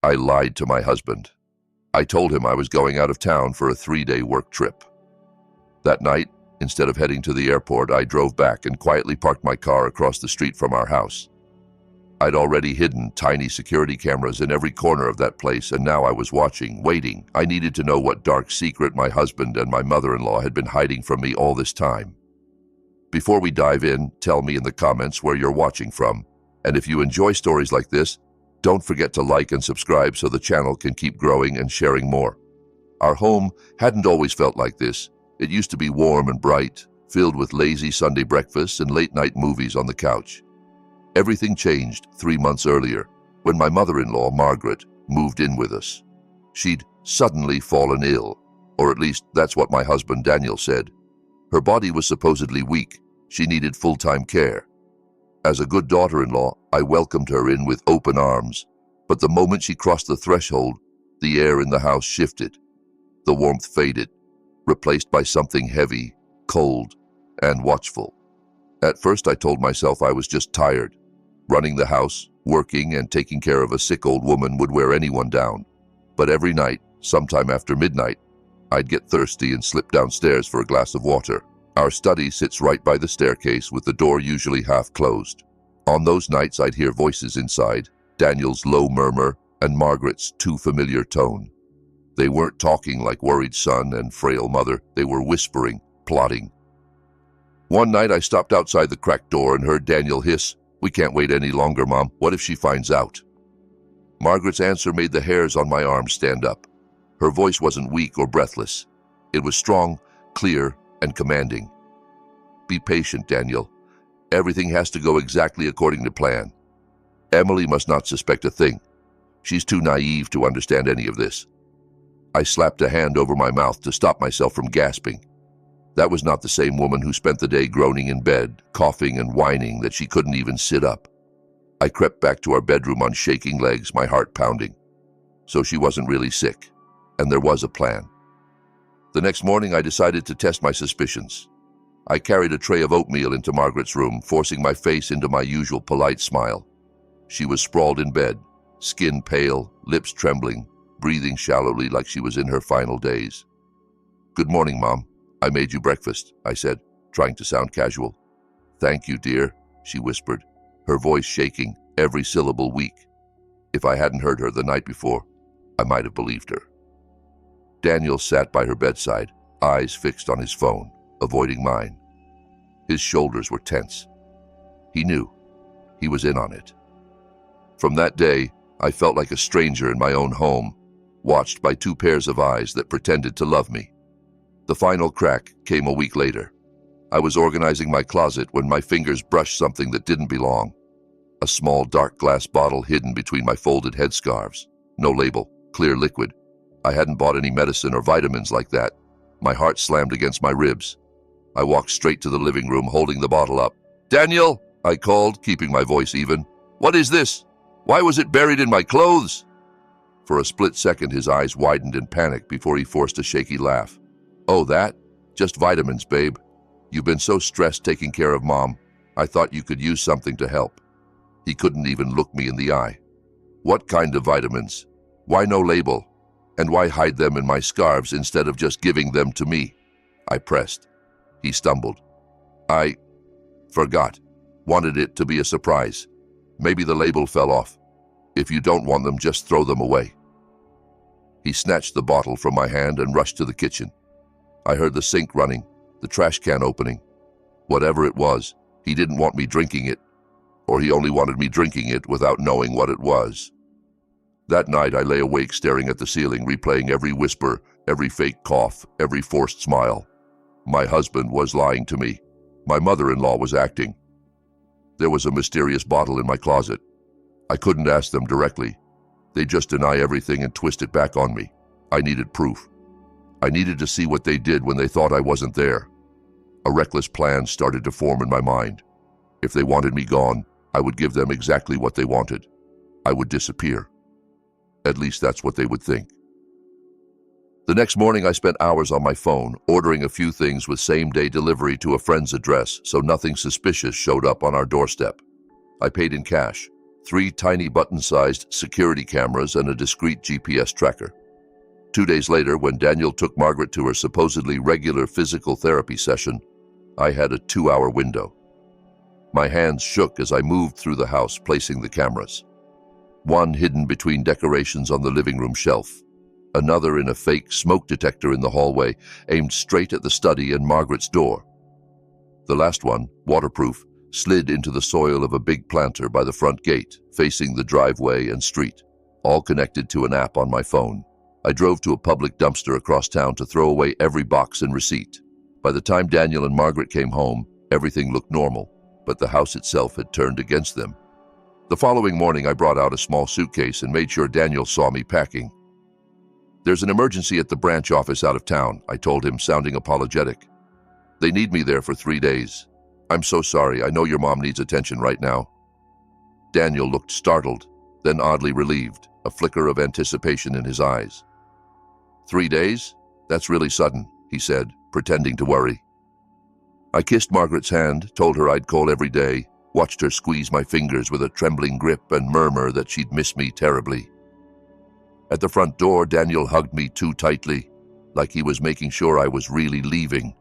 I lied to my husband. I told him I was going out of town for a 3-day work trip. That night, instead of heading to the airport, I drove back and quietly parked my car across the street from our house. I'd already hidden tiny security cameras in every corner of that place, and now I was watching, waiting. I needed to know what dark secret my husband and my mother-in-law had been hiding from me all this time. Before we dive in, tell me in the comments where you're watching from. And if you enjoy stories like this, don't forget to like and subscribe so the channel can keep growing and sharing more. Our home hadn't always felt like this. It used to be warm and bright, filled with lazy Sunday breakfasts and late-night movies on the couch. Everything changed 3 months earlier, when my mother-in-law, Margaret, moved in with us. She'd suddenly fallen ill, or at least that's what my husband Daniel said. Her body was supposedly weak. She needed full-time care. As a good daughter-in-law, I welcomed her in with open arms, but the moment she crossed the threshold, the air in the house shifted. The warmth faded, replaced by something heavy, cold, and watchful. At first I told myself I was just tired. Running the house, working, and taking care of a sick old woman would wear anyone down. But every night, sometime after midnight, I'd get thirsty and slip downstairs for a glass of water. Our study sits right by the staircase with the door usually half closed. On those nights I'd hear voices inside, Daniel's low murmur and Margaret's too familiar tone. They weren't talking like worried son and frail mother. They were whispering, plotting. One night I stopped outside the cracked door and heard Daniel hiss, "We can't wait any longer, Mom. What if she finds out?" Margaret's answer made the hairs on my arms stand up. Her voice wasn't weak or breathless. It was strong, clear, and commanding. "Be patient, Daniel. Everything has to go exactly according to plan. Emily must not suspect a thing. She's too naive to understand any of this." I slapped a hand over my mouth to stop myself from gasping. That was not the same woman who spent the day groaning in bed, coughing and whining that she couldn't even sit up. I crept back to our bedroom on shaking legs, my heart pounding. So she wasn't really sick, and there was a plan. The next morning I decided to test my suspicions. I carried a tray of oatmeal into Margaret's room, forcing my face into my usual polite smile. She was sprawled in bed, skin pale, lips trembling, breathing shallowly like she was in her final days. "Good morning, Mom. I made you breakfast," I said, trying to sound casual. "Thank you, dear," she whispered, her voice shaking, every syllable weak. If I hadn't heard her the night before, I might have believed her. Daniel sat by her bedside, eyes fixed on his phone, avoiding mine. His shoulders were tense. He knew. He was in on it. From that day, I felt like a stranger in my own home, watched by two pairs of eyes that pretended to love me. The final crack came a week later. I was organizing my closet when my fingers brushed something that didn't belong. A small dark glass bottle hidden between my folded headscarves. No label, clear liquid. I hadn't bought any medicine or vitamins like that. My heart slammed against my ribs. I walked straight to the living room, holding the bottle up. "Daniel," I called, keeping my voice even. "What is this? Why was it buried in my clothes?" For a split second, his eyes widened in panic before he forced a shaky laugh. "Oh, that? Just vitamins, babe. You've been so stressed taking care of Mom. I thought you could use something to help." He couldn't even look me in the eye. "What kind of vitamins? Why no label? And why hide them in my scarves instead of just giving them to me?" I pressed. He stumbled. "I forgot. Wanted it to be a surprise. Maybe the label fell off. If you don't want them, just throw them away." He snatched the bottle from my hand and rushed to the kitchen. I heard the sink running, the trash can opening. Whatever it was, he didn't want me drinking it, or he only wanted me drinking it without knowing what it was. That night I lay awake staring at the ceiling, replaying every whisper, every fake cough, every forced smile. My husband was lying to me. My mother-in-law was acting. There was a mysterious bottle in my closet. I couldn't ask them directly. They'd just deny everything and twist it back on me. I needed proof. I needed to see what they did when they thought I wasn't there. A reckless plan started to form in my mind. If they wanted me gone, I would give them exactly what they wanted. I would disappear. At least that's what they would think. The next morning I spent hours on my phone, ordering a few things with same-day delivery to a friend's address so nothing suspicious showed up on our doorstep. I paid in cash, 3 tiny button-sized security cameras, and a discreet GPS tracker. 2 days later, when Daniel took Margaret to her supposedly regular physical therapy session, I had a 2-hour window. My hands shook as I moved through the house, placing the cameras. One hidden between decorations on the living room shelf, another in a fake smoke detector in the hallway, aimed straight at the study and Margaret's door. The last one, waterproof, slid into the soil of a big planter by the front gate, facing the driveway and street, all connected to an app on my phone. I drove to a public dumpster across town to throw away every box and receipt. By the time Daniel and Margaret came home, everything looked normal, but the house itself had turned against them. The following morning, I brought out a small suitcase and made sure Daniel saw me packing. "There's an emergency at the branch office out of town," I told him, sounding apologetic. "They need me there for 3 days. I'm so sorry. I know your mom needs attention right now." Daniel looked startled, then oddly relieved, a flicker of anticipation in his eyes. "3 days? That's really sudden," he said, pretending to worry. I kissed Margaret's hand, told her I'd call every day, watched her squeeze my fingers with a trembling grip and murmur that she'd miss me terribly. At the front door, Daniel hugged me too tightly, like he was making sure I was really leaving.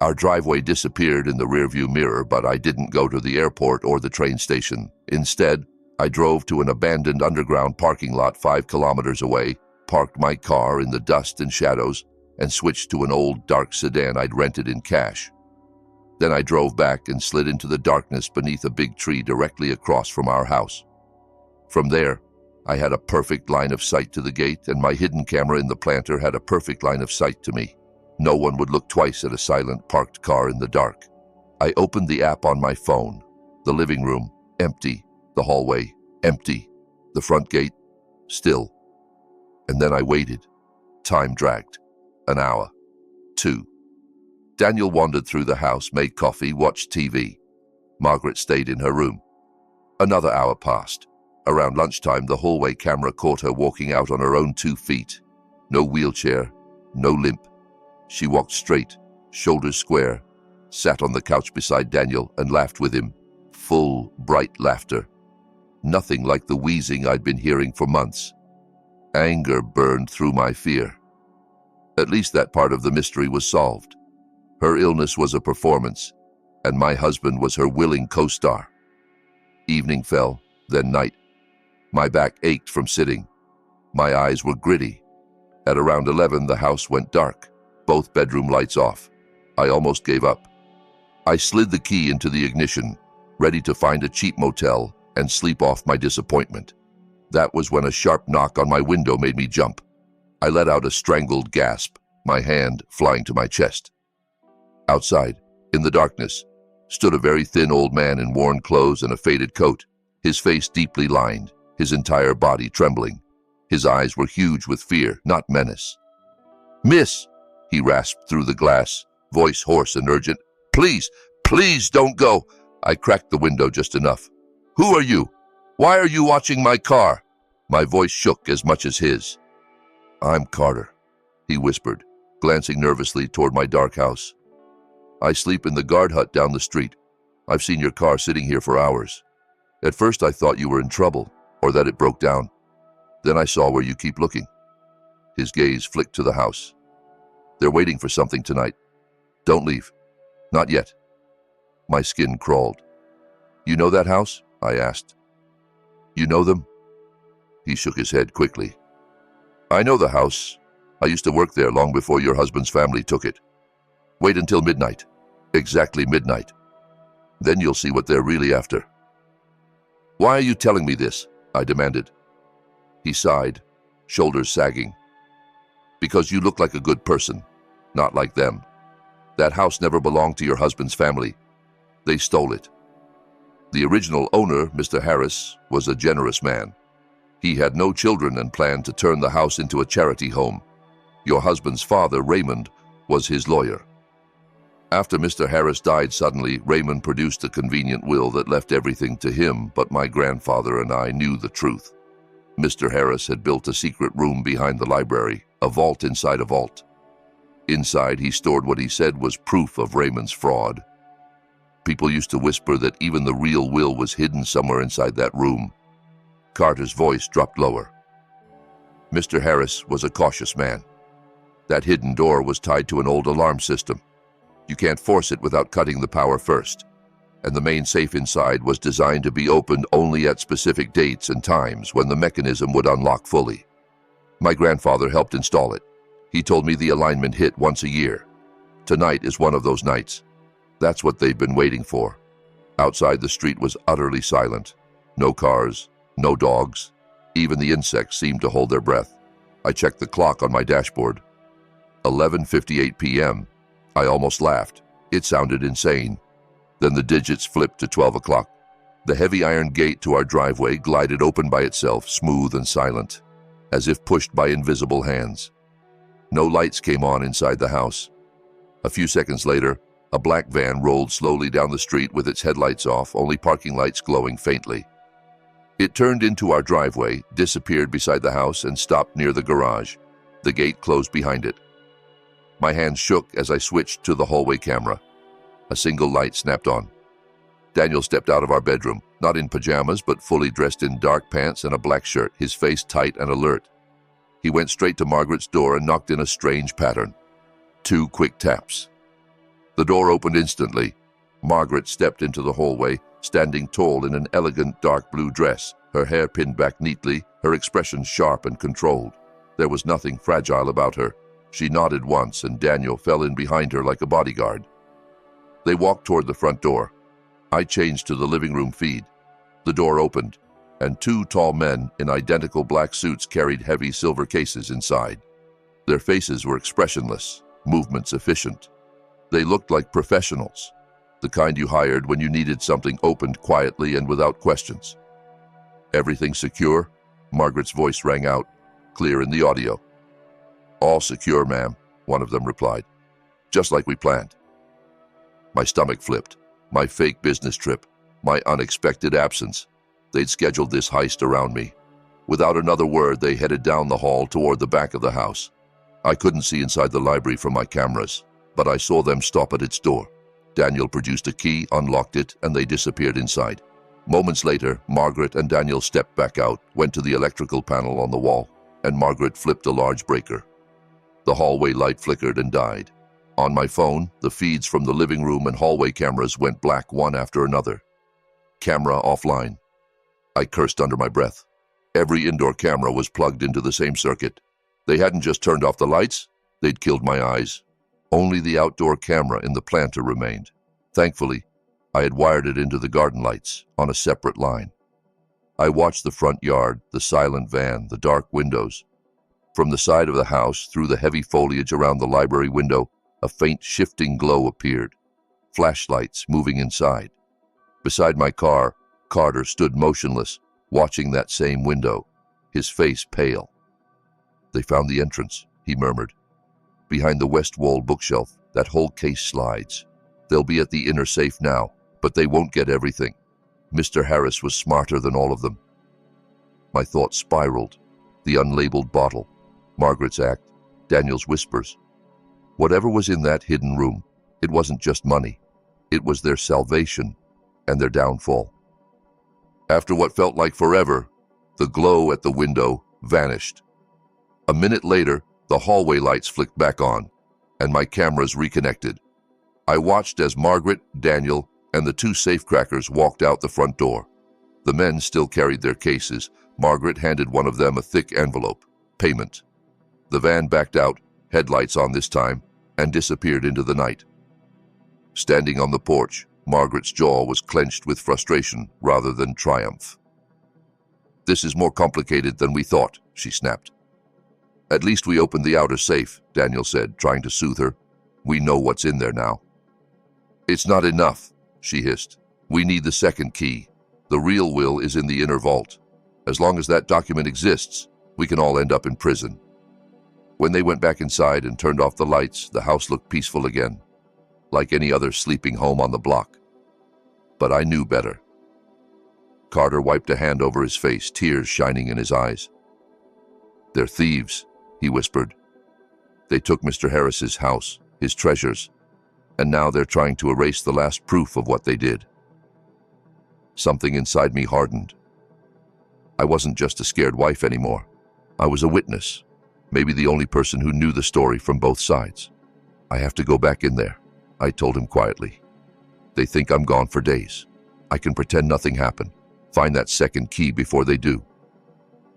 Our driveway disappeared in the rearview mirror, but I didn't go to the airport or the train station. Instead, I drove to an abandoned underground parking lot 5 kilometers away, parked my car in the dust and shadows, and switched to an old dark sedan I'd rented in cash. Then I drove back and slid into the darkness beneath a big tree directly across from our house. From there, I had a perfect line of sight to the gate, and my hidden camera in the planter had a perfect line of sight to me. No one would look twice at a silent parked car in the dark. I opened the app on my phone. The living room, empty. The hallway, empty. The front gate, still. And then I waited. Time dragged. An hour. 2. Daniel wandered through the house, made coffee, watched TV. Margaret stayed in her room. Another hour passed. Around lunchtime, the hallway camera caught her walking out on her own 2 feet. No wheelchair, no limp. She walked straight, shoulders square, sat on the couch beside Daniel and laughed with him. Full, bright laughter. Nothing like the wheezing I'd been hearing for months. Anger burned through my fear. At least that part of the mystery was solved. Her illness was a performance, and my husband was her willing co-star. Evening fell, then night. My back ached from sitting. My eyes were gritty. At around 11, the house went dark. Both bedroom lights off. I almost gave up. I slid the key into the ignition, ready to find a cheap motel and sleep off my disappointment. That was when a sharp knock on my window made me jump. I let out a strangled gasp, my hand flying to my chest. Outside, in the darkness, stood a very thin old man in worn clothes and a faded coat, his face deeply lined, his entire body trembling. His eyes were huge with fear, not menace. "Miss," he rasped through the glass, voice hoarse and urgent. "Please, please don't go." I cracked the window just enough. "Who are you? Why are you watching my car?" My voice shook as much as his. "I'm Carter," he whispered, glancing nervously toward my dark house. "I sleep in the guard hut down the street. I've seen your car sitting here for hours. At first I thought you were in trouble, or that it broke down. Then I saw where you keep looking." His gaze flicked to the house. "They're waiting for something tonight. Don't leave. Not yet." My skin crawled. "You know that house?" I asked. "You know them?" He shook his head quickly. "I know the house. I used to work there long before your husband's family took it. Wait until midnight. Exactly midnight. Then you'll see what they're really after." "Why are you telling me this?" I demanded. He sighed, shoulders sagging. "Because you look like a good person, not like them. That house never belonged to your husband's family. They stole it. The original owner, Mr. Harris, was a generous man. He had no children and planned to turn the house into a charity home. Your husband's father, Raymond, was his lawyer. After Mr. Harris died suddenly, Raymond produced a convenient will that left everything to him, but my grandfather and I knew the truth. Mr. Harris had built a secret room behind the library, a vault inside a vault. Inside, he stored what he said was proof of Raymond's fraud. People used to whisper that even the real Will was hidden somewhere inside that room. Carter's voice dropped lower. Mr. Harris was a cautious man. That hidden door was tied to an old alarm system. You can't force it without cutting the power first. And the main safe inside was designed to be opened only at specific dates and times when the mechanism would unlock fully. My grandfather helped install it. He told me the alignment hit once a year. Tonight is one of those nights. That's what they'd been waiting for. Outside, the street was utterly silent. No cars, no dogs. Even the insects seemed to hold their breath. I checked the clock on my dashboard. 11:58 p.m. I almost laughed. It sounded insane. Then the digits flipped to 12 o'clock. The heavy iron gate to our driveway glided open by itself, smooth and silent, as if pushed by invisible hands. No lights came on inside the house. A few seconds later, a black van rolled slowly down the street with its headlights off, only parking lights glowing faintly. It turned into our driveway, disappeared beside the house, and stopped near the garage. The gate closed behind it. My hands shook as I switched to the hallway camera. A single light snapped on. Daniel stepped out of our bedroom, not in pajamas, but fully dressed in dark pants and a black shirt, his face tight and alert. He went straight to Margaret's door and knocked in a strange pattern. 2 quick taps. The door opened instantly. Margaret stepped into the hallway, standing tall in an elegant dark blue dress, her hair pinned back neatly, her expression sharp and controlled. There was nothing fragile about her. She nodded once, and Daniel fell in behind her like a bodyguard. They walked toward the front door. I changed to the living room feed. The door opened, and 2 tall men in identical black suits carried heavy silver cases inside. Their faces were expressionless, movements efficient. They looked like professionals, the kind you hired when you needed something opened quietly and without questions. "Everything secure?" Margaret's voice rang out, clear in the audio. "All secure, ma'am," one of them replied. "Just like we planned." My stomach flipped. My fake business trip, my unexpected absence. They'd scheduled this heist around me. Without another word, they headed down the hall toward the back of the house. I couldn't see inside the library from my cameras, but I saw them stop at its door. Daniel produced a key, unlocked it, and they disappeared inside. Moments later, Margaret and Daniel stepped back out, went to the electrical panel on the wall, and Margaret flipped a large breaker. The hallway light flickered and died. On my phone, the feeds from the living room and hallway cameras went black one after another. Camera offline. I cursed under my breath. Every indoor camera was plugged into the same circuit. They hadn't just turned off the lights, they'd killed my eyes. Only the outdoor camera in the planter remained. Thankfully, I had wired it into the garden lights on a separate line. I watched the front yard, the silent van, the dark windows. From the side of the house, through the heavy foliage around the library window, a faint shifting glow appeared. Flashlights moving inside. Beside my car, Carter stood motionless, watching that same window, his face pale. "They found the entrance," he murmured. "Behind the west wall bookshelf, that whole case slides. They'll be at the inner safe now, but they won't get everything. Mr. Harris was smarter than all of them." My thoughts spiraled. The unlabeled bottle, Margaret's act, Daniel's whispers. Whatever was in that hidden room, it wasn't just money. It was their salvation and their downfall. After what felt like forever, the glow at the window vanished. A minute later, the hallway lights flicked back on, and my cameras reconnected. I watched as Margaret, Daniel, and the 2 safecrackers walked out the front door. The men still carried their cases. Margaret handed one of them a thick envelope. Payment. The van backed out, headlights on this time, and disappeared into the night. Standing on the porch, Margaret's jaw was clenched with frustration rather than triumph. "This is more complicated than we thought," she snapped. "At least we opened the outer safe," Daniel said, trying to soothe her. "We know what's in there now." "It's not enough," she hissed. "We need the second key. The real Will is in the inner vault. As long as that document exists, we can all end up in prison." When they went back inside and turned off the lights, the house looked peaceful again, like any other sleeping home on the block. But I knew better. Carter wiped a hand over his face, tears shining in his eyes. "They're thieves," he whispered. "They took Mr. Harris's house, his treasures. And now they're trying to erase the last proof of what they did. Something inside me hardened. I wasn't just a scared wife anymore. I was a witness, maybe the only person who knew the story from both sides. I have to go back in there, I told him quietly. They think I'm gone for days. I can pretend nothing happened. Find that second key before they do.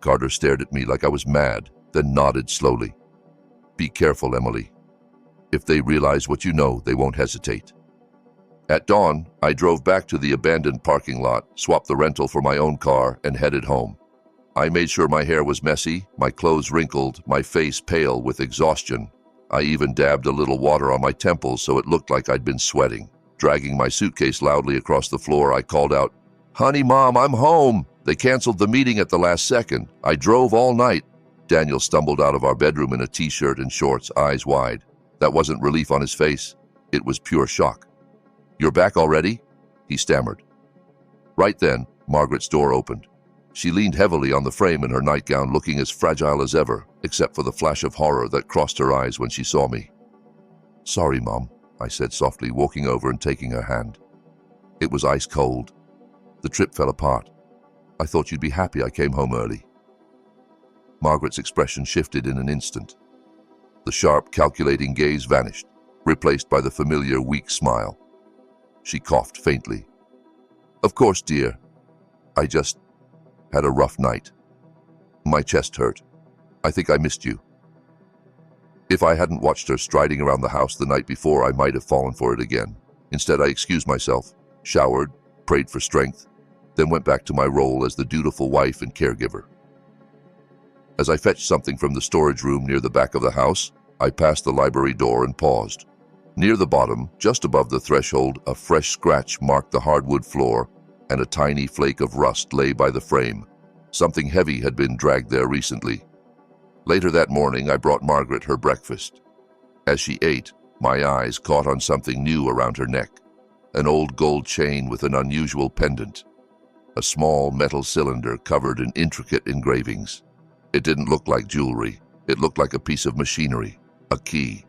Carter stared at me like I was mad, then nodded slowly. Be careful, Emily. If they realize what you know, they won't hesitate. At dawn, I drove back to the abandoned parking lot, swapped the rental for my own car, and headed home. I made sure my hair was messy, my clothes wrinkled, my face pale with exhaustion. I even dabbed a little water on my temples so it looked like I'd been sweating. Dragging my suitcase loudly across the floor, I called out, "Honey, Mom, I'm home! They canceled the meeting at the last second. I drove all night." Daniel stumbled out of our bedroom in a t-shirt and shorts, eyes wide. That wasn't relief on his face. It was pure shock. "You're back already?" he stammered. Right then, Margaret's door opened. She leaned heavily on the frame in her nightgown, looking as fragile as ever, except for the flash of horror that crossed her eyes when she saw me. "Sorry, Mom," I said softly, walking over and taking her hand. It was ice cold. The trip fell apart. I thought you'd be happy I came home early. Margaret's expression shifted in an instant. The sharp, calculating gaze vanished, replaced by the familiar, weak smile. She coughed faintly. "Of course, dear. I just had a rough night. My chest hurt. I think I missed you." If I hadn't watched her striding around the house the night before, I might have fallen for it again. Instead, I excused myself, showered, prayed for strength, then went back to my role as the dutiful wife and caregiver. As I fetched something from the storage room near the back of the house, I passed the library door and paused. Near the bottom, just above the threshold, a fresh scratch marked the hardwood floor, and a tiny flake of rust lay by the frame. Something heavy had been dragged there recently. Later that morning, I brought Margaret her breakfast. As she ate, my eyes caught on something new around her neck, an old gold chain with an unusual pendant, a small metal cylinder covered in intricate engravings. It didn't look like jewelry. It looked like a piece of machinery, a key.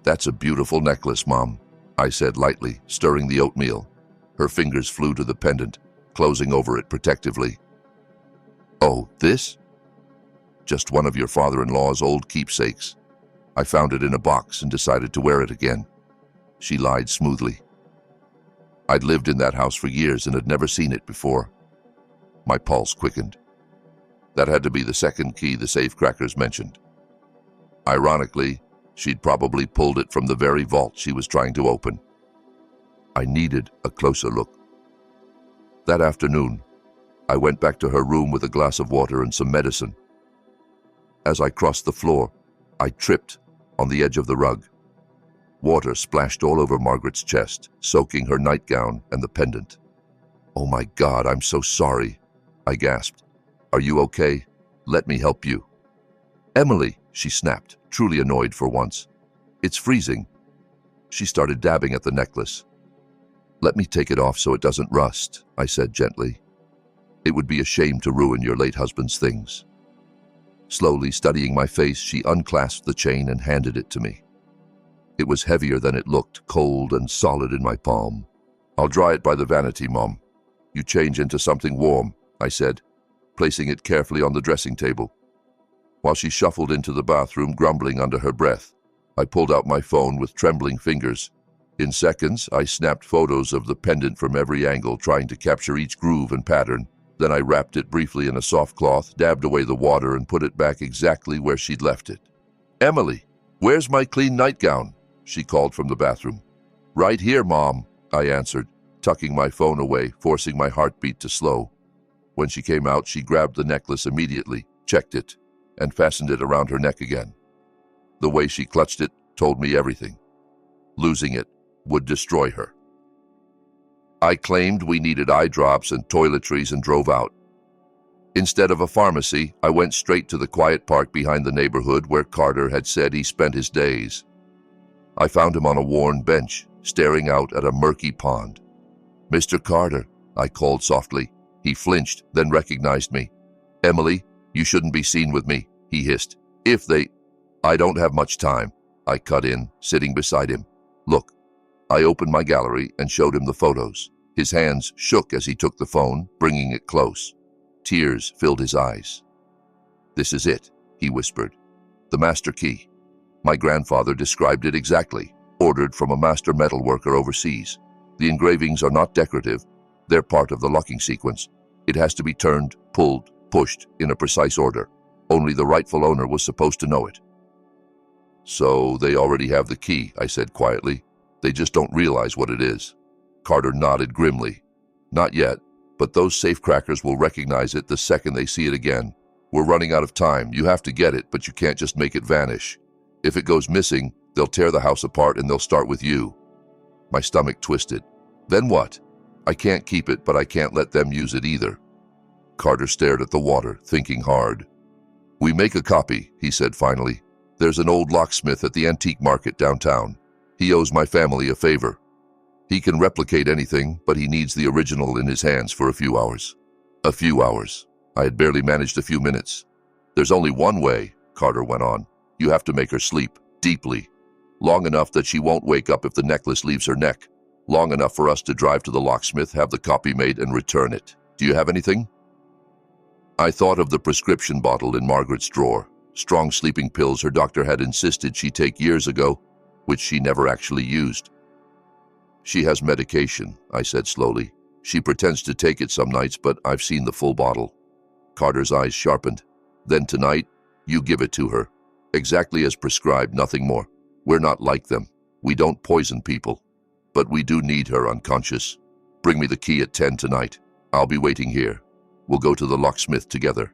"That's a beautiful necklace, Mom," I said lightly, stirring the oatmeal. Her fingers flew to the pendant, closing over it protectively. "Oh, this? Just one of your father-in-law's old keepsakes. I found it in a box and decided to wear it again." She lied smoothly. I'd lived in that house for years and had never seen it before. My pulse quickened. That had to be the second key the safecrackers mentioned. Ironically, she'd probably pulled it from the very vault she was trying to open. I needed a closer look. That afternoon, I went back to her room with a glass of water and some medicine. As I crossed the floor, I tripped on the edge of the rug. Water splashed all over Margaret's chest, soaking her nightgown and the pendant. "Oh my God, I'm so sorry," I gasped. "Are you okay? Let me help you." "Emily," she snapped, truly annoyed for once. "It's freezing." She started dabbing at the necklace. "Let me take it off so it doesn't rust," I said gently. "It would be a shame to ruin your late husband's things." Slowly studying my face, she unclasped the chain and handed it to me. It was heavier than it looked, cold and solid in my palm. "I'll dry it by the vanity, Mom. You change into something warm," I said, placing it carefully on the dressing table. While she shuffled into the bathroom, grumbling under her breath, I pulled out my phone with trembling fingers. In seconds, I snapped photos of the pendant from every angle, trying to capture each groove and pattern. Then I wrapped it briefly in a soft cloth, dabbed away the water, and put it back exactly where she'd left it. "Emily, where's my clean nightgown?" she called from the bathroom. "Right here, Mom," I answered, tucking my phone away, forcing my heartbeat to slow. When she came out, she grabbed the necklace immediately, checked it, and fastened it around her neck again. The way she clutched it told me everything. Losing it would destroy her. I claimed we needed eye drops and toiletries and drove out. Instead of a pharmacy, I went straight to the quiet park behind the neighborhood where Carter had said he spent his days. I found him on a worn bench, staring out at a murky pond. "Mr. Carter," I called softly. He flinched, then recognized me. "Emily, you shouldn't be seen with me," he hissed. "I don't have much time," I cut in, sitting beside him. "Look, I opened my gallery and showed him the photos. His hands shook as he took the phone, bringing it close. Tears filled his eyes. "This is it," he whispered. "The master key. My grandfather described it exactly, ordered from a master metalworker overseas. The engravings are not decorative. They're part of the locking sequence. It has to be turned, pulled, pushed in a precise order. Only the rightful owner was supposed to know it." "So they already have the key," I said quietly. "They just don't realize what it is." Carter nodded grimly. "Not yet, but those safecrackers will recognize it the second they see it again. We're running out of time. You have to get it, but you can't just make it vanish. If it goes missing, they'll tear the house apart and they'll start with you." My stomach twisted. "Then what? I can't keep it, but I can't let them use it either." Carter stared at the water, thinking hard. "We make a copy," he said finally. "There's an old locksmith at the antique market downtown. He owes my family a favor. He can replicate anything, but he needs the original in his hands for a few hours." A few hours. I had barely managed a few minutes. "There's only one way," Carter went on. "You have to make her sleep, deeply. Long enough that she won't wake up if the necklace leaves her neck. Long enough for us to drive to the locksmith, have the copy made, and return it. Do you have anything?" I thought of the prescription bottle in Margaret's drawer. Strong sleeping pills her doctor had insisted she take years ago, which she never actually used. "She has medication," I said slowly. "She pretends to take it some nights, but I've seen the full bottle." Carter's eyes sharpened. "Then tonight, you give it to her. Exactly as prescribed, nothing more. We're not like them. We don't poison people. But we do need her unconscious. Bring me the key at 10 tonight. I'll be waiting here. We'll go to the locksmith together."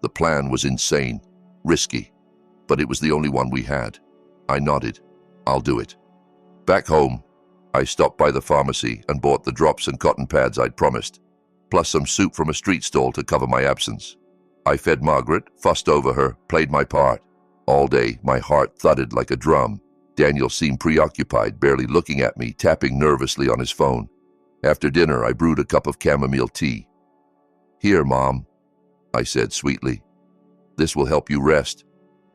The plan was insane, risky, but it was the only one we had. I nodded. "I'll do it." Back home, I stopped by the pharmacy and bought the drops and cotton pads I'd promised, plus some soup from a street stall to cover my absence. I fed Margaret, fussed over her, played my part. All day, my heart thudded like a drum. Daniel seemed preoccupied, barely looking at me, tapping nervously on his phone. After dinner, I brewed a cup of chamomile tea. "Here, Mom," I said sweetly. "This will help you rest.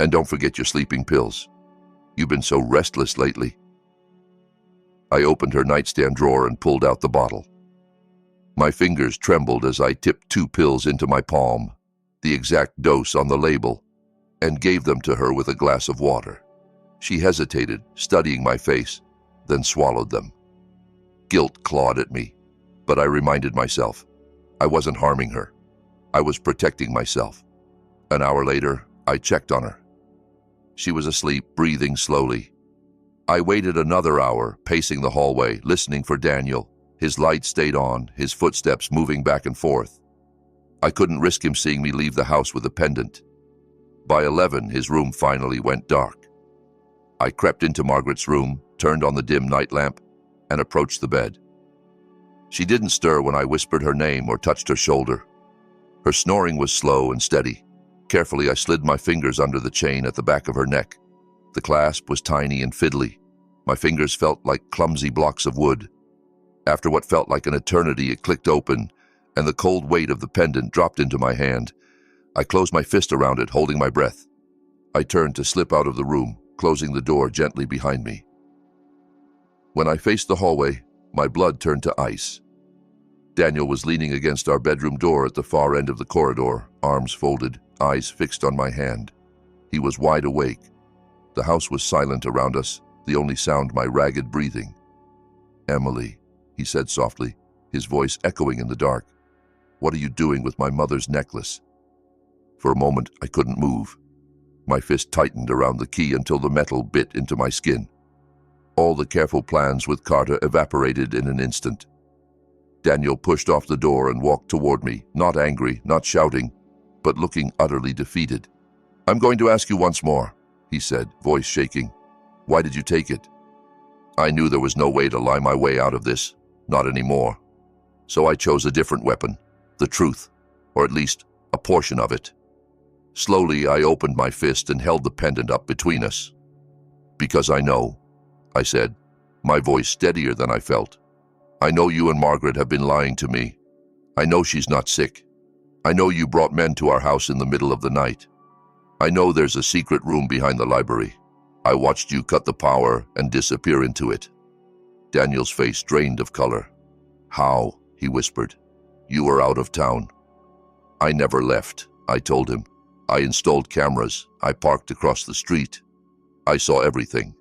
And don't forget your sleeping pills. You've been so restless lately." I opened her nightstand drawer and pulled out the bottle. My fingers trembled as I tipped 2 pills into my palm, the exact dose on the label, and gave them to her with a glass of water. She hesitated, studying my face, then swallowed them. Guilt clawed at me, but I reminded myself, I wasn't harming her. I was protecting myself. An hour later, I checked on her. She was asleep, breathing slowly. I waited another hour, pacing the hallway, listening for Daniel. His light stayed on, his footsteps moving back and forth. I couldn't risk him seeing me leave the house with a pendant. By 11, his room finally went dark. I crept into Margaret's room, turned on the dim night lamp, and approached the bed. She didn't stir when I whispered her name or touched her shoulder. Her snoring was slow and steady. Carefully, I slid my fingers under the chain at the back of her neck. The clasp was tiny and fiddly. My fingers felt like clumsy blocks of wood. After what felt like an eternity, it clicked open, and the cold weight of the pendant dropped into my hand. I closed my fist around it, holding my breath. I turned to slip out of the room, closing the door gently behind me. When I faced the hallway, my blood turned to ice. Daniel was leaning against our bedroom door at the far end of the corridor, arms folded, eyes fixed on my hand. He was wide awake. The house was silent around us, the only sound my ragged breathing. "Emily," he said softly, his voice echoing in the dark. "What are you doing with my mother's necklace?" For a moment, I couldn't move. My fist tightened around the key until the metal bit into my skin. All the careful plans with Carter evaporated in an instant. Daniel pushed off the door and walked toward me, not angry, not shouting, but looking utterly defeated. "I'm going to ask you once more," he said, voice shaking. "Why did you take it?" I knew there was no way to lie my way out of this, not anymore. So I chose a different weapon, the truth, or at least a portion of it. Slowly, I opened my fist and held the pendant up between us. "Because I know," I said, my voice steadier than I felt. "I know you and Margaret have been lying to me. I know she's not sick. I know you brought men to our house in the middle of the night. I know there's a secret room behind the library. I watched you cut the power and disappear into it." Daniel's face drained of color. "How?" he whispered. "You were out of town." "I never left," I told him. "I installed cameras. I parked across the street. I saw everything."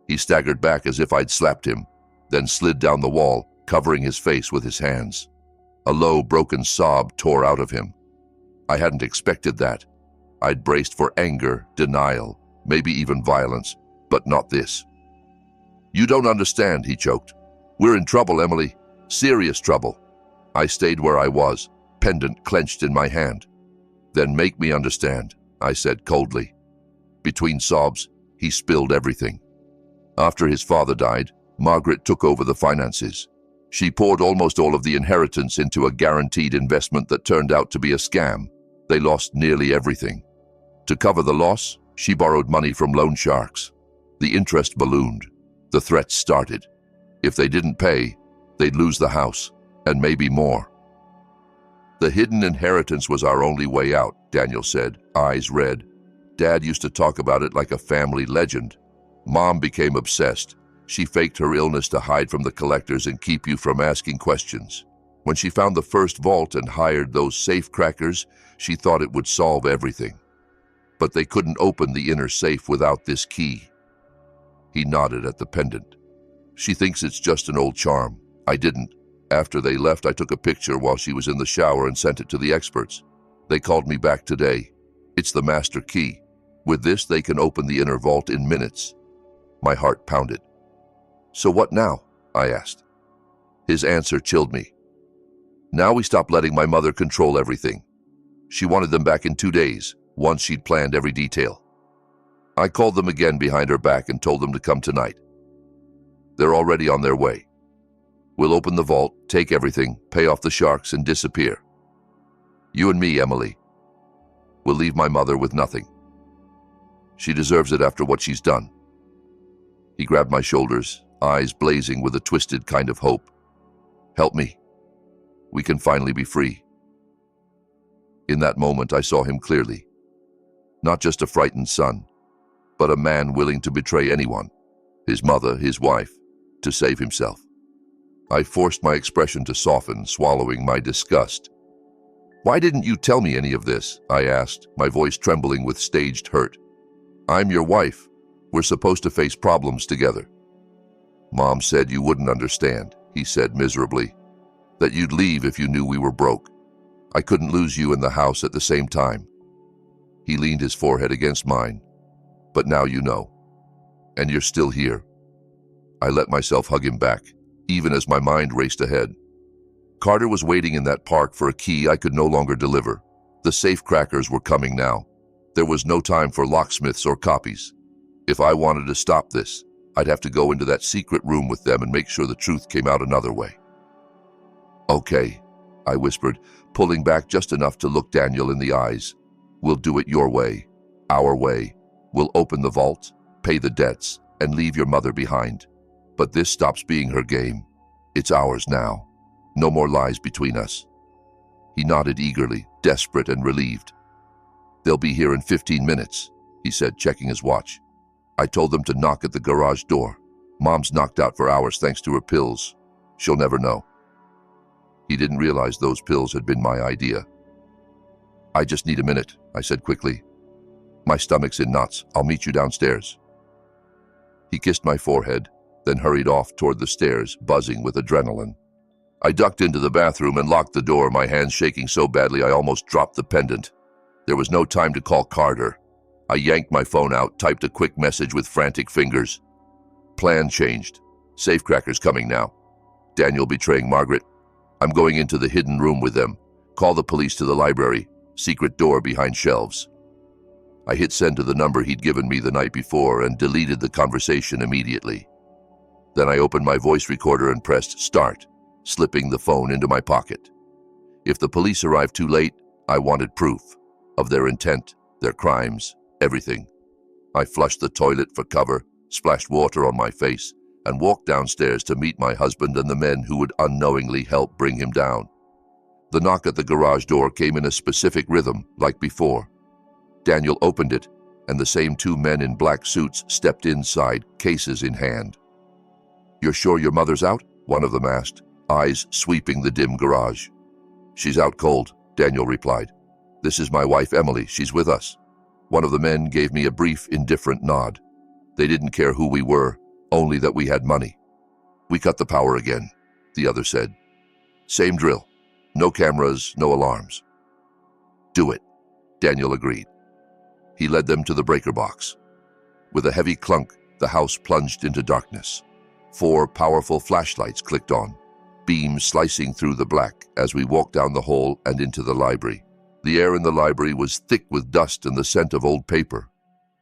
He staggered back as if I'd slapped him, then slid down the wall, covering his face with his hands. A low, broken sob tore out of him. I hadn't expected that. I'd braced for anger, denial, maybe even violence, but not this. "You don't understand," he choked. "We're in trouble, Emily. Serious trouble." I stayed where I was, pendant clenched in my hand. "Then make me understand," I said coldly. Between sobs, he spilled everything. After his father died, Margaret took over the finances. She poured almost all of the inheritance into a guaranteed investment that turned out to be a scam. They lost nearly everything. To cover the loss, she borrowed money from loan sharks. The interest ballooned. The threats started. If they didn't pay, they'd lose the house, and maybe more. "The hidden inheritance was our only way out," Daniel said, eyes red. "Dad used to talk about it like a family legend. Mom became obsessed. She faked her illness to hide from the collectors and keep you from asking questions. When she found the first vault and hired those safe crackers, she thought it would solve everything. But they couldn't open the inner safe without this key." He nodded at the pendant. "She thinks it's just an old charm. I didn't. After they left, I took a picture while she was in the shower and sent it to the experts. They called me back today. It's the master key. With this, they can open the inner vault in minutes." My heart pounded. "So what now?" I asked. His answer chilled me. "Now we stop letting my mother control everything. She wanted them back in 2 days, once she'd planned every detail. I called them again behind her back and told them to come tonight. They're already on their way. We'll open the vault, take everything, pay off the sharks, and disappear. You and me, Emily. We'll leave my mother with nothing. She deserves it after what she's done." He grabbed my shoulders, eyes blazing with a twisted kind of hope. "Help me. We can finally be free." In that moment, I saw him clearly. Not just a frightened son, but a man willing to betray anyone, his mother, his wife, to save himself. I forced my expression to soften, swallowing my disgust. "Why didn't you tell me any of this?" I asked, my voice trembling with staged hurt. "I'm your wife. We're supposed to face problems together." "Mom said you wouldn't understand," he said miserably. "That you'd leave if you knew we were broke. I couldn't lose you in the house at the same time." He leaned his forehead against mine. "But now you know. And you're still here." I let myself hug him back, even as my mind raced ahead. Carter was waiting in that park for a key I could no longer deliver. The safe crackers were coming now. There was no time for locksmiths or copies. If I wanted to stop this, I'd have to go into that secret room with them and make sure the truth came out another way. "Okay," I whispered, pulling back just enough to look Daniel in the eyes. "We'll do it your way, our way. We'll open the vault, pay the debts, and leave your mother behind. But this stops being her game. It's ours now. No more lies between us." He nodded eagerly, desperate and relieved. "They'll be here in 15 minutes, he said, checking his watch. I told them to knock at the garage door. Mom's knocked out for hours thanks to her pills. She'll never know." He didn't realize those pills had been my idea. "I just need a minute," I said quickly. "My stomach's in knots. I'll meet you downstairs." He kissed my forehead, then hurried off toward the stairs, buzzing with adrenaline. I ducked into the bathroom and locked the door, my hands shaking so badly I almost dropped the pendant. There was no time to call Carter. I yanked my phone out, typed a quick message with frantic fingers. "Plan changed. Safecrackers coming now. Daniel betraying Margaret. I'm going into the hidden room with them. Call the police to the library. Secret door behind shelves." I hit send to the number he'd given me the night before and deleted the conversation immediately. Then I opened my voice recorder and pressed start, slipping the phone into my pocket. If the police arrived too late, I wanted proof of their intent, their crimes, everything. I flushed the toilet for cover, splashed water on my face, and walked downstairs to meet my husband and the men who would unknowingly help bring him down. The knock at the garage door came in a specific rhythm, like before. Daniel opened it, and the same 2 men in black suits stepped inside, cases in hand. "You're sure your mother's out?" one of them asked, eyes sweeping the dim garage. "She's out cold," Daniel replied. "This is my wife, Emily. She's with us." One of the men gave me a brief, indifferent nod. They didn't care who we were, only that we had money. "We cut the power again," the other said. "Same drill. No cameras, no alarms." "Do it," Daniel agreed. He led them to the breaker box. With a heavy clunk, the house plunged into darkness. 4 powerful flashlights clicked on, beams slicing through the black as we walked down the hall and into the library. The air in the library was thick with dust and the scent of old paper.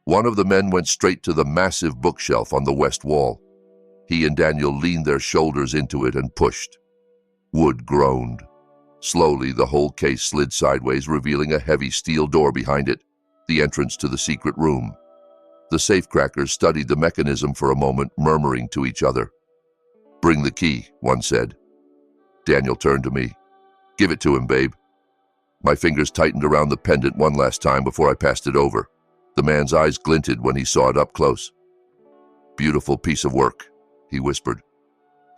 One of the men went straight to the massive bookshelf on the west wall. He and Daniel leaned their shoulders into it and pushed. Wood groaned. Slowly, the whole case slid sideways, revealing a heavy steel door behind it, the entrance to the secret room. The safecrackers studied the mechanism for a moment, murmuring to each other. "Bring the key," one said. Daniel turned to me. "Give it to him, babe." My fingers tightened around the pendant one last time before I passed it over. The man's eyes glinted when he saw it up close. "Beautiful piece of work," he whispered.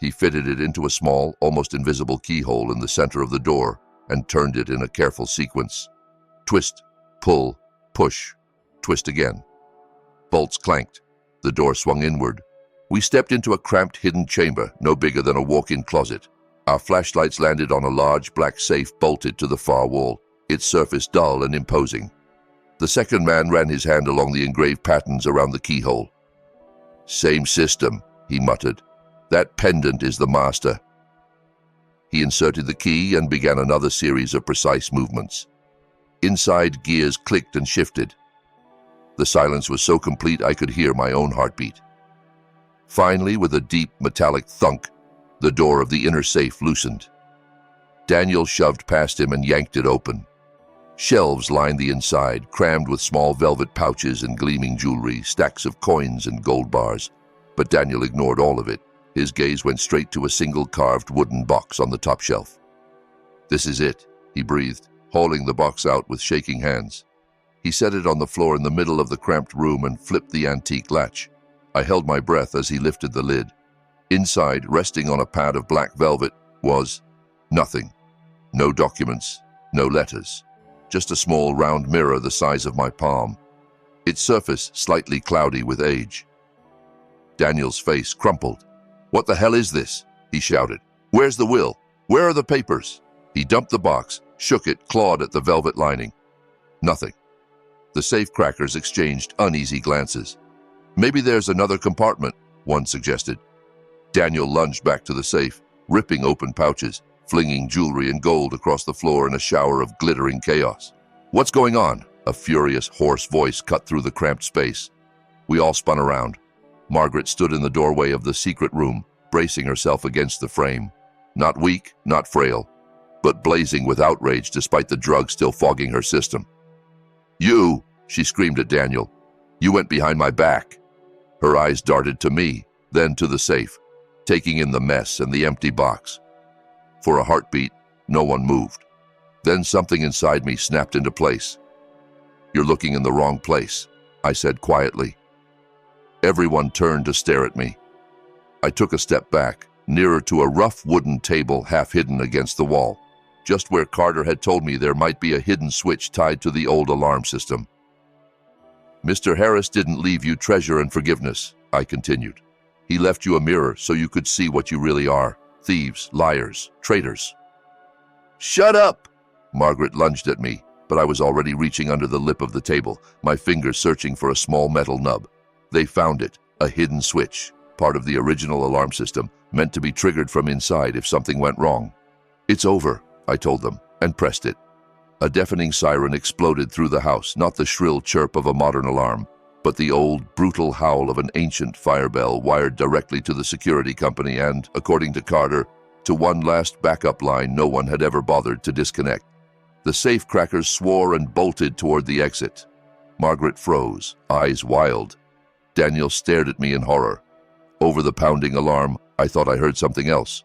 He fitted it into a small, almost invisible keyhole in the center of the door and turned it in a careful sequence. Twist, pull, push, twist again. Bolts clanked. The door swung inward. We stepped into a cramped, hidden chamber, no bigger than a walk-in closet. Our flashlights landed on a large black safe bolted to the far wall, its surface dull and imposing. The second man ran his hand along the engraved patterns around the keyhole. "Same system," he muttered. "That pendant is the master." He inserted the key and began another series of precise movements. Inside, gears clicked and shifted. The silence was so complete I could hear my own heartbeat. Finally, with a deep, metallic thunk, the door of the inner safe loosened. Daniel shoved past him and yanked it open. Shelves lined the inside, crammed with small velvet pouches and gleaming jewelry, stacks of coins and gold bars. But Daniel ignored all of it. His gaze went straight to a single carved wooden box on the top shelf. "This is it," he breathed, hauling the box out with shaking hands. He set it on the floor in the middle of the cramped room and flipped the antique latch. I held my breath as he lifted the lid. Inside, resting on a pad of black velvet, was nothing. No documents, no letters. Just a small round mirror the size of my palm. Its surface slightly cloudy with age. Daniel's face crumpled. "What the hell is this?" he shouted. "Where's the will? Where are the papers?" He dumped the box, shook it, clawed at the velvet lining. Nothing. The safecrackers exchanged uneasy glances. "Maybe there's another compartment," one suggested. Daniel lunged back to the safe, ripping open pouches, flinging jewelry and gold across the floor in a shower of glittering chaos. "What's going on?" A furious, hoarse voice cut through the cramped space. We all spun around. Margaret stood in the doorway of the secret room, bracing herself against the frame. Not weak, not frail, but blazing with outrage despite the drug still fogging her system. "You!" she screamed at Daniel. "You went behind my back." Her eyes darted to me, then to the safe, taking in the mess and the empty box. For a heartbeat, no one moved. Then something inside me snapped into place. "You're looking in the wrong place," I said quietly. Everyone turned to stare at me. I took a step back, nearer to a rough wooden table half hidden against the wall, just where Carter had told me there might be a hidden switch tied to the old alarm system. "Mr. Harris didn't leave you treasure and forgiveness," I continued. "He left you a mirror so you could see what you really are. Thieves, liars, traitors." "Shut up!" Margaret lunged at me, but I was already reaching under the lip of the table, my fingers searching for a small metal nub. They found it, a hidden switch, part of the original alarm system, meant to be triggered from inside if something went wrong. "It's over," I told them, and pressed it. A deafening siren exploded through the house, not the shrill chirp of a modern alarm, but the old, brutal howl of an ancient fire bell wired directly to the security company and, according to Carter, to one last backup line no one had ever bothered to disconnect. The safecrackers swore and bolted toward the exit. Margaret froze, eyes wild. Daniel stared at me in horror. Over the pounding alarm, I thought I heard something else.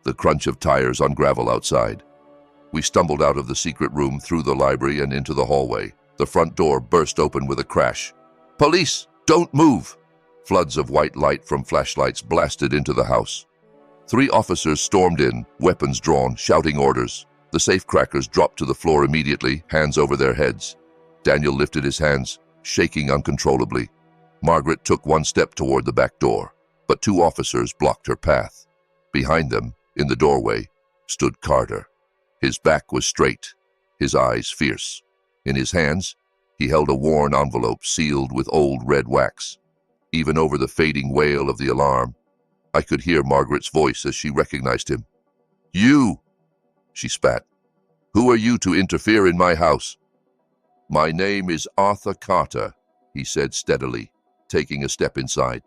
The crunch of tires on gravel outside. We stumbled out of the secret room, through the library and into the hallway. The front door burst open with a crash. "Police! Don't move!" Floods of white light from flashlights blasted into the house. 3 officers stormed in, weapons drawn, shouting orders. The safecrackers dropped to the floor immediately, hands over their heads. Daniel lifted his hands, shaking uncontrollably. Margaret took 1 step toward the back door, but 2 officers blocked her path. Behind them, in the doorway, stood Carter. His back was straight, his eyes fierce. In his hands, he held a worn envelope sealed with old red wax. Even over the fading wail of the alarm, I could hear Margaret's voice as she recognized him. "You!" she spat. "Who are you to interfere in my house?" "My name is Arthur Carter," he said steadily, taking a step inside.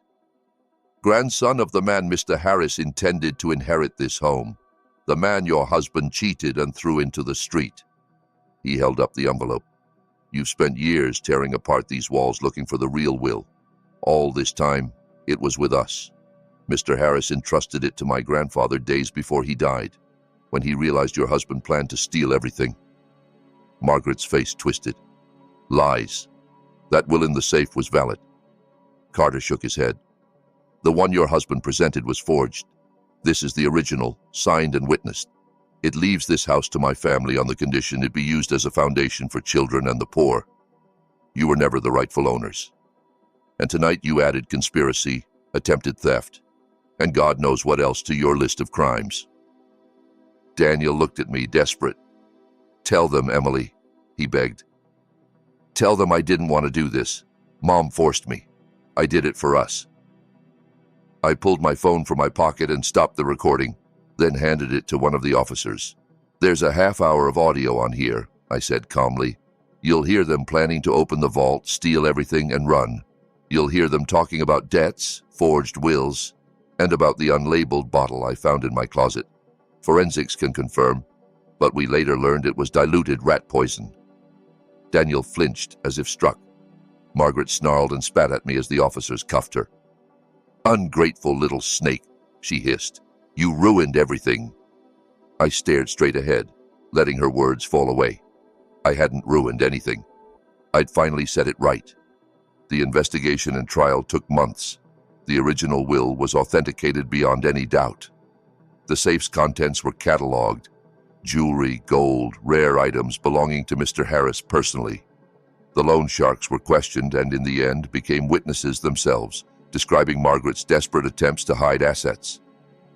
"Grandson of the man Mr. Harris intended to inherit this home, the man your husband cheated and threw into the street." He held up the envelope. "You've spent years tearing apart these walls looking for the real will. All this time, it was with us. Mr. Harris entrusted it to my grandfather days before he died, when he realized your husband planned to steal everything." Margaret's face twisted. "Lies. That will in the safe was valid." Carter shook his head. "The one your husband presented was forged. This is the original, signed and witnessed. It leaves this house to my family on the condition it be used as a foundation for children and the poor. You were never the rightful owners. And tonight you added conspiracy, attempted theft, and God knows what else to your list of crimes." Daniel looked at me, desperate. "Tell them, Emily," he begged. "Tell them I didn't want to do this. Mom forced me. I did it for us." I pulled my phone from my pocket and stopped the recording, then handed it to one of the officers. "There's a half-hour of audio on here," I said calmly. "You'll hear them planning to open the vault, steal everything, and run. You'll hear them talking about debts, forged wills, and about the unlabeled bottle I found in my closet. Forensics can confirm, but we later learned it was diluted rat poison." Daniel flinched as if struck. Margaret snarled and spat at me as the officers cuffed her. "Ungrateful little snake," she hissed. "You ruined everything." I stared straight ahead, letting her words fall away. I hadn't ruined anything. I'd finally set it right. The investigation and trial took months. The original will was authenticated beyond any doubt. The safe's contents were cataloged. Jewelry, gold, rare items belonging to Mr. Harris personally. The loan sharks were questioned and in the end became witnesses themselves, describing Margaret's desperate attempts to hide assets.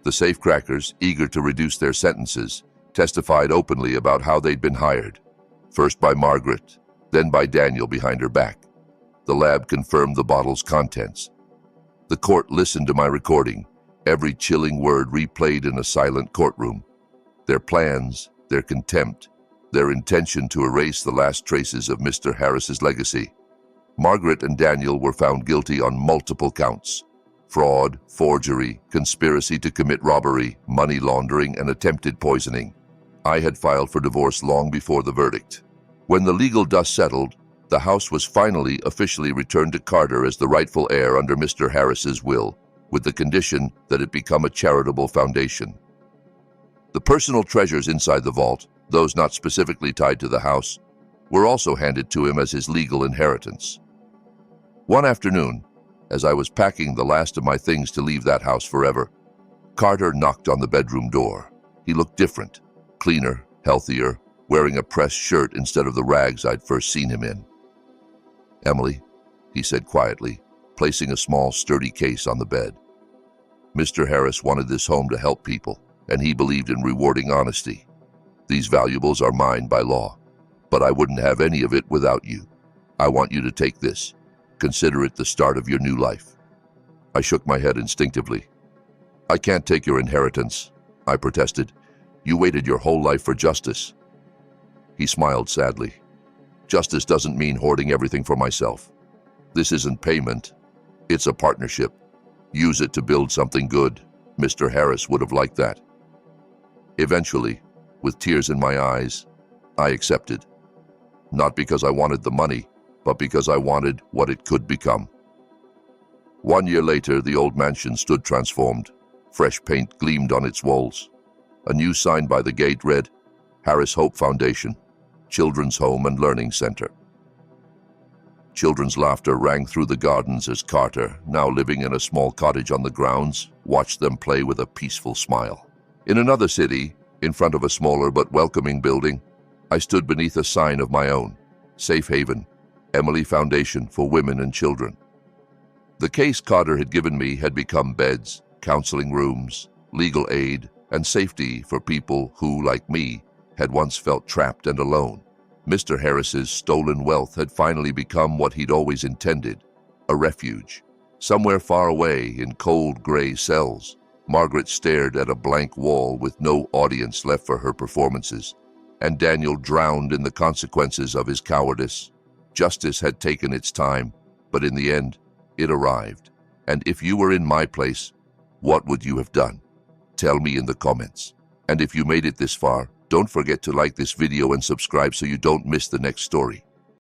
The safecrackers, eager to reduce their sentences, testified openly about how they'd been hired, first by Margaret, then by Daniel behind her back. The lab confirmed the bottle's contents. The court listened to my recording, every chilling word replayed in a silent courtroom. Their plans, their contempt, their intention to erase the last traces of Mr. Harris's legacy. Margaret and Daniel were found guilty on multiple counts: fraud, forgery, conspiracy to commit robbery, money laundering, and attempted poisoning. I had filed for divorce long before the verdict. When the legal dust settled, the house was finally officially returned to Carter as the rightful heir under Mr. Harris's will, with the condition that it become a charitable foundation. The personal treasures inside the vault, those not specifically tied to the house, were also handed to him as his legal inheritance. One afternoon, as I was packing the last of my things to leave that house forever, Carter knocked on the bedroom door. He looked different, cleaner, healthier, wearing a pressed shirt instead of the rags I'd first seen him in. "Emily," he said quietly, placing a small, sturdy case on the bed. "Mr. Harris wanted this home to help people, and he believed in rewarding honesty. These valuables are mine by law, but I wouldn't have any of it without you. I want you to take this. Consider it the start of your new life." I shook my head instinctively. "I can't take your inheritance," I protested. "You waited your whole life for justice." He smiled sadly. "Justice doesn't mean hoarding everything for myself. This isn't payment. It's a partnership. Use it to build something good. Mr. Harris would have liked that." Eventually, with tears in my eyes, I accepted. Not because I wanted the money, but because I wanted what it could become. 1 year later, the old mansion stood transformed. Fresh paint gleamed on its walls. A new sign by the gate read, "Harris Hope Foundation, Children's Home and Learning Center." Children's laughter rang through the gardens as Carter, now living in a small cottage on the grounds, watched them play with a peaceful smile. In another city, in front of a smaller but welcoming building, I stood beneath a sign of my own, Safe Haven, Emily Foundation for Women and Children. The case Carter had given me had become beds, counseling rooms, legal aid, and safety for people who, like me, had once felt trapped and alone. Mr. Harris's stolen wealth had finally become what he'd always intended, a refuge. Somewhere far away in cold gray cells, Margaret stared at a blank wall with no audience left for her performances, and Daniel drowned in the consequences of his cowardice. Justice had taken its time, but in the end, it arrived. And if you were in my place, what would you have done? Tell me in the comments. And if you made it this far, don't forget to like this video and subscribe so you don't miss the next story.